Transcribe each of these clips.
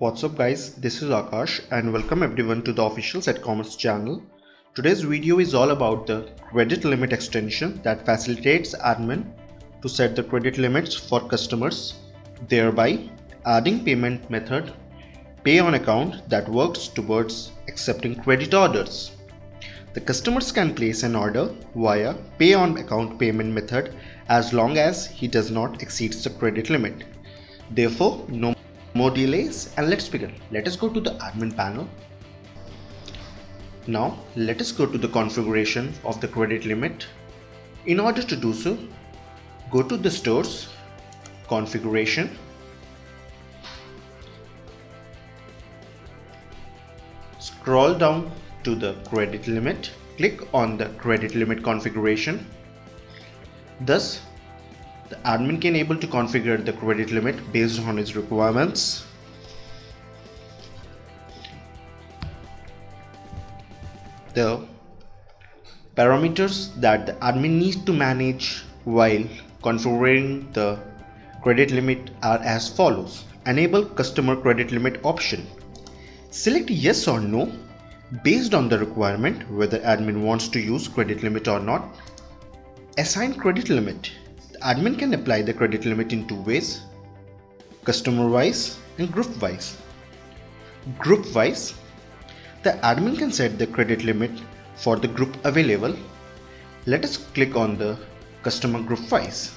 What's up guys, this is Akash and welcome everyone to the official CedCommerce channel. Today's video is all about the credit limit extension that facilitates admin to set the credit limits for customers, thereby adding payment method pay on account that works towards accepting credit orders. The customers can place an order via pay on account payment method as long as he does not exceed the credit limit. Therefore, no more delays and let's begin. Let us go to the admin panel. Now let us go to the configuration of the credit limit. In order to do so, go to the stores, configuration, scroll down to the credit limit, click on the credit limit configuration. Thus, the admin can able to configure the credit limit based on his requirements. The parameters that the admin needs to manage while configuring the credit limit are as follows. Enable customer credit limit option. Select yes or no based on the requirement whether admin wants to use credit limit or not. Assign credit limit. The admin can apply the credit limit in two ways: customer wise and group wise. Group wise, the admin can set the credit limit for the group available. Let us click on the customer group wise.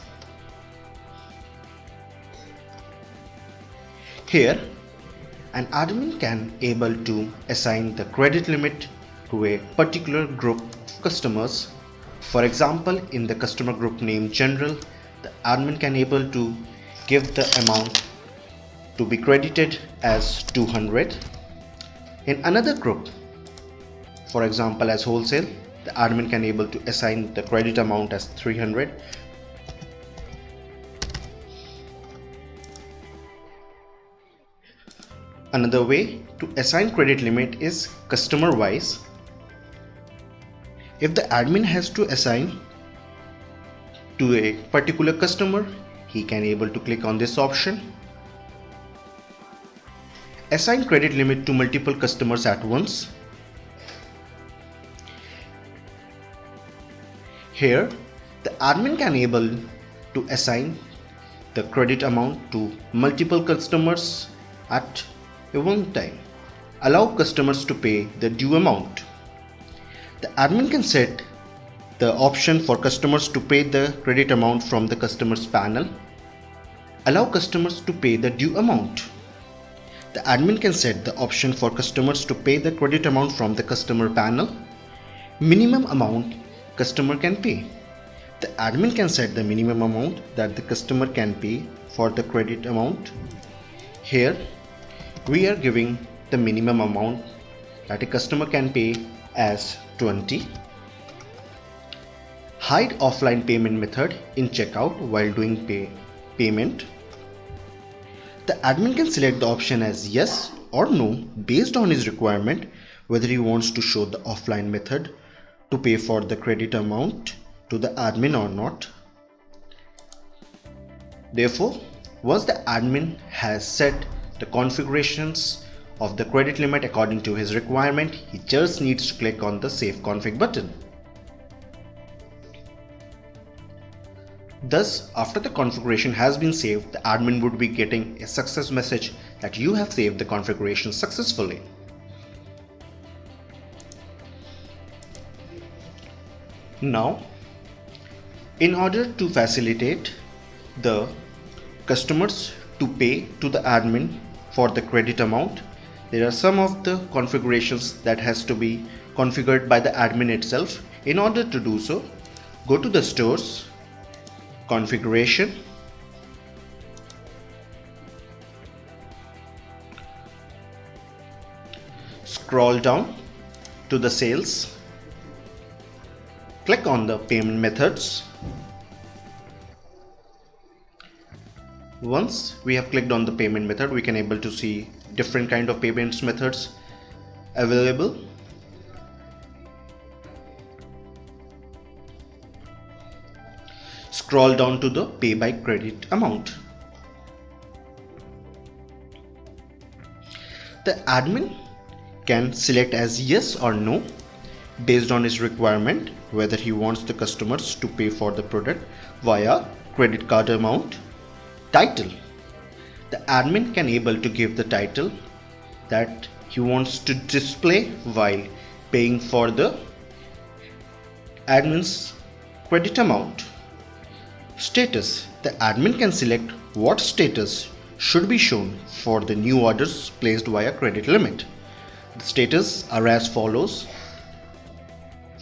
Here, an admin can able to assign the credit limit to a particular group of customers. For example, in the customer group name general, the admin can able to give the amount to be credited as 200. In another group, for example as wholesale, the admin can able to assign the credit amount as 300. Another way to assign credit limit is customer wise. If the admin has to assign to a particular customer, he can able to click on this option. Assign credit limit to multiple customers at once. Here, the admin can able to assign the credit amount to multiple customers at one time. Allow customers to pay the due amount. The admin can set the option for customers to pay the credit amount from the customers panel. Allow customers to pay the due amount. The admin can set the option for customers to pay the credit amount from the customer panel. Minimum amount customer can pay. The admin can set the minimum amount that the customer can pay for the credit amount. Here, we are giving the minimum amount that a customer can pay as 20. Hide offline payment method in checkout while doing payment. The admin can select the option as yes or no based on his requirement whether he wants to show the offline method to pay for the credit amount to the admin or not. Therefore, once the admin has set the configurations of the credit limit according to his requirement, he just needs to click on the Save Config button. Thus, after the configuration has been saved, the admin would be getting a success message that you have saved the configuration successfully. Now, in order to facilitate the customers to pay to the admin for the credit amount, there are some of the configurations that has to be configured by the admin itself. In order to do so, go to the stores, configuration, scroll down to the sales, click on the payment methods. Once we have clicked on the payment method, we can able to see different kind of payments methods available. Scroll down to the pay by credit amount. The admin can select as yes or no based on his requirement whether he wants the customers to pay for the product via credit card amount. Title. The admin can able to give the title that he wants to display while paying for the admin's credit amount. Status. The admin can select what status should be shown for the new orders placed via credit limit. The status are as follows.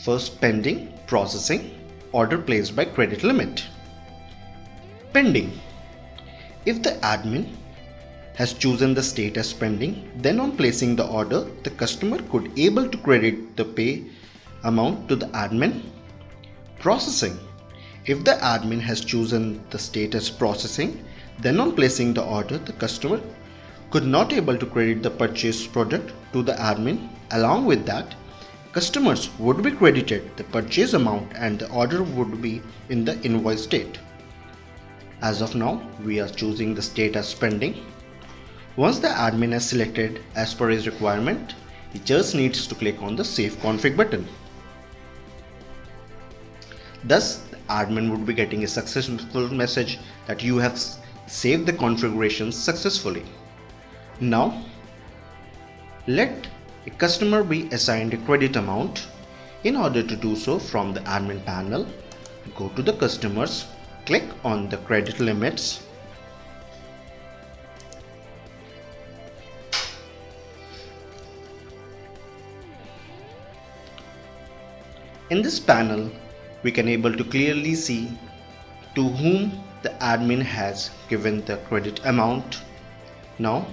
First, pending, processing, order placed by credit limit. Pending. If the admin has chosen the state as pending, then on placing the order, the customer could able to credit the pay amount to the admin. Processing. If the admin has chosen the state as processing, then on placing the order, the customer could not able to credit the purchased product to the admin. Along with that, customers would be credited the purchase amount and the order would be in the invoice state. As of now, we are choosing the state as pending. Once the admin has selected as per his requirement, he just needs to click on the Save Config button. Thus, the admin would be getting a successful message that you have saved the configurations successfully. Now, let a customer be assigned a credit amount. In order to do so, from the admin panel, go to the customers, click on the credit limits. In this panel, we can able to clearly see to whom the admin has given the credit amount. Now,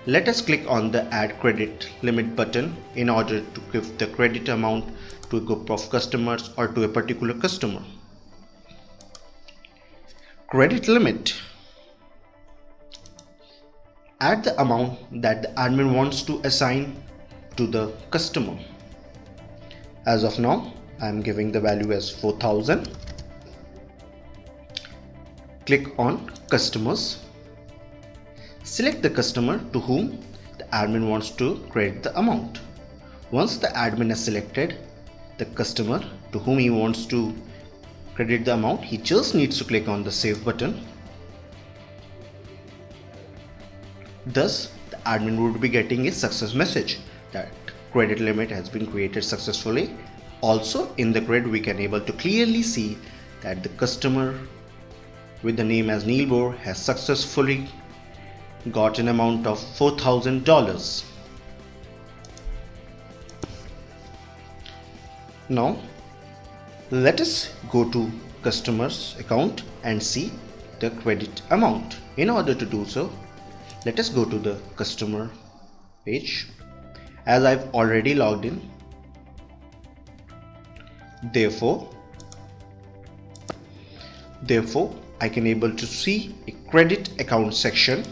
let us click on the Add Credit Limit button in order to give the credit amount to a group of customers or to a particular customer. Credit limit. Add the amount that the admin wants to assign to the customer. As of now, I am giving the value as 4,000. Click on Customers. Select the customer to whom the admin wants to credit the amount. Once the admin has selected the customer to whom he wants to credit the amount, he just needs to click on the Save button. Thus, the admin would be getting a success message that credit limit has been created successfully. Also, in the grid, we can able to clearly see that the customer with the name as Neil Bohr has successfully got an amount of $4,000. Now, let us go to customer's account and see the credit amount. In order to do so, let us go to the customer page. As I've already logged in, therefore I can able to see a credit account section.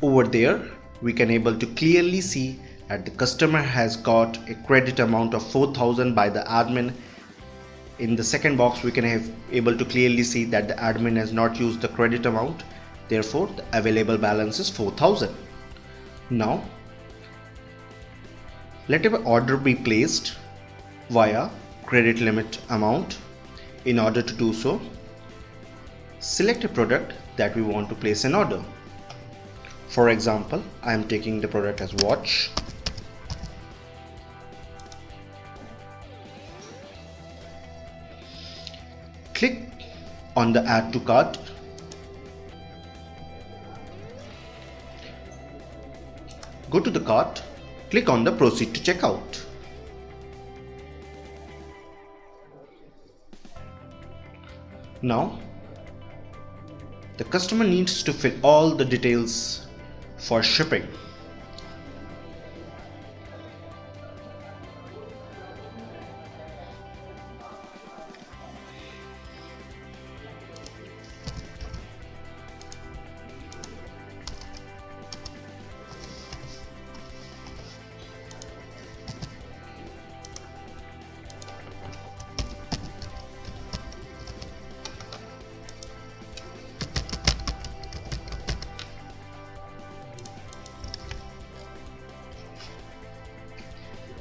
Over there, we can able to clearly see that the customer has got a credit amount of 4,000 by the admin. In the second box, we can have able to clearly see that the admin has not used the credit amount. Therefore, the available balance is 4,000. Now, let an order be placed via credit limit amount. In order to do so, select a product that we want to place an order. For example, I am taking the product as watch. Click on the Add to Cart. Go to the cart. Click on the Proceed to Checkout. Now, the customer needs to fill all the details for shipping.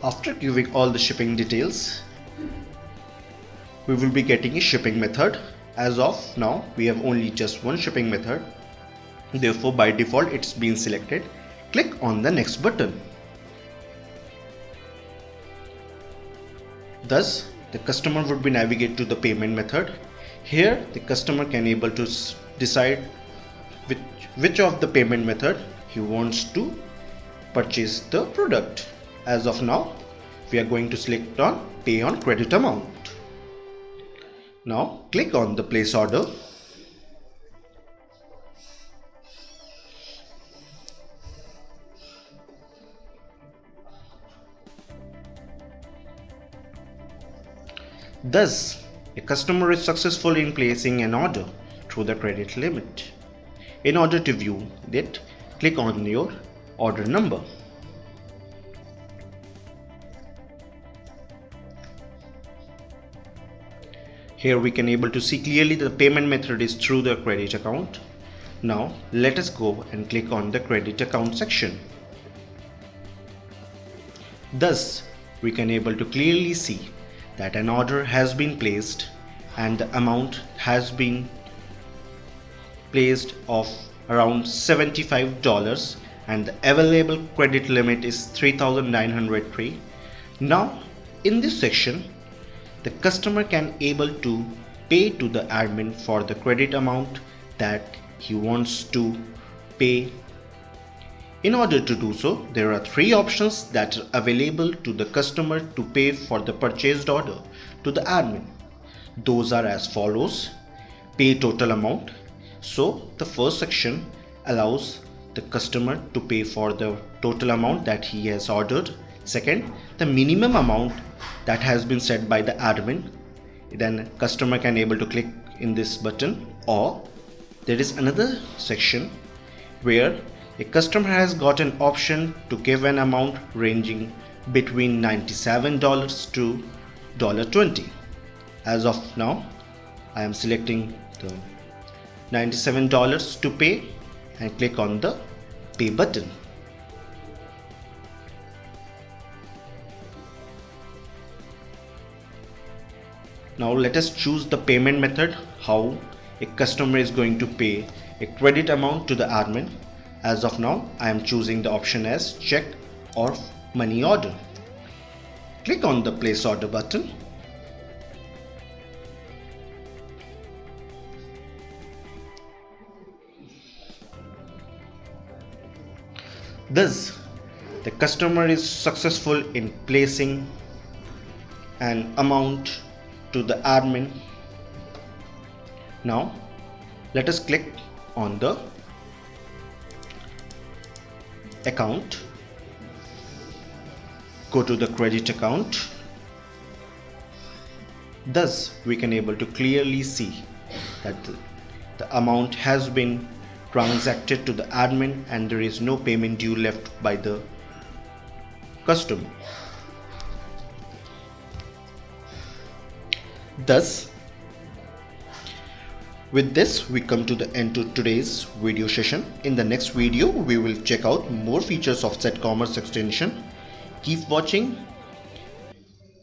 After giving all the shipping details, we will be getting a shipping method. As of now, we have only just one shipping method. Therefore, by default, it's been selected. Click on the next button. Thus, the customer would be navigate to the payment method. Here, the customer can able to decide which of the payment method he wants to purchase the product. As of now, we are going to select on pay on credit amount. Now click on the place order. Thus, a customer is successful in placing an order through the credit limit. In order to view it, click on your order number. Here we can able to see clearly the payment method is through the credit account. Now let us go and click on the credit account section. Thus we can able to clearly see that an order has been placed and the amount has been placed of around $75 and the available credit limit is $3,903. Now in this section, the customer can able to pay to the admin for the credit amount that he wants to pay. In order to do so, there are three options that are available to the customer to pay for the purchased order to the admin. Those are as follows: pay total amount. So the first section allows the customer to pay for the total amount that he has ordered. Second, the minimum amount that has been set by the admin. Then customer can able to click in this button, or there is another section where a customer has got an option to give an amount ranging between $97 to $20. As of now, I am selecting the $97 to pay and click on the pay button. Now let us choose the payment method, how a customer is going to pay a credit amount to the admin. As of now, I am choosing the option as check or money order. Click on the place order button. Thus, the customer is successful in placing an amount to the admin. Now let us click on the account, go to the credit account. Thus we can able to clearly see that the amount has been transacted to the admin and there is no payment due left by the customer. Thus, with this we come to the end to today's video session. In the next video we will check out more features of CedCommerce extension. Keep watching.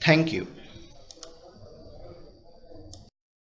Thank you.